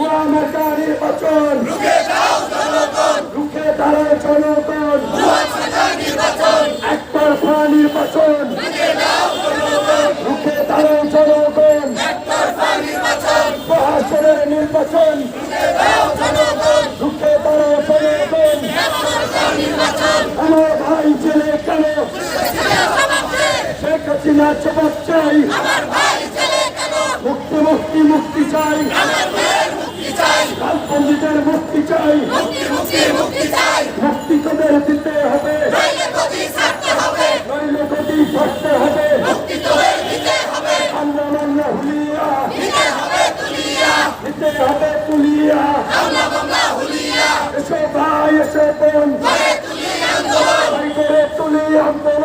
ভুয়া মার্কা নির্বাচন রুখে দাও জনগণ, রুখে দাঁড়াও জনগণ, ভুয়া মার্কা নির্বাচন একতরফা নির্বাচন রুখে দাও জনগণ, রুখে দাঁড়াও জনগণ, একতরফা নির্বাচন প্রশাসনের নির্বাচন রুখে দাও জনগণ, রুখে দাঁড়াও জনগণ, একতরফা নির্বাচন। আমার ভাই জেলে কেন শেখ হাসিনা জবাব চাই, আমার ভাই জেলে কেন মুক্তি মুক্তি মুক্তি চাই, আমার ভাইয়ের মুক্তি চাই, রাজবন্দীদের মুক্তি চাই, মুক্তি মুক্তি মুক্তি চাই, মুক্তি তোদের দিতে হবে, নইলে গদি ছাড়তে হবে, নইলে গদি ছাড়তে হবে, মুক্তি তোদের দিতে হবে, আমরা মামলা হুলিয়া দিতে হবে তুলিয়া, দিতে হবে তুলিয়া, আমরা মামলা হুলিয়া, এসো ভাই এসো বোন, করে তুলি আন্দোলন, করে তুলি আন্দোলন।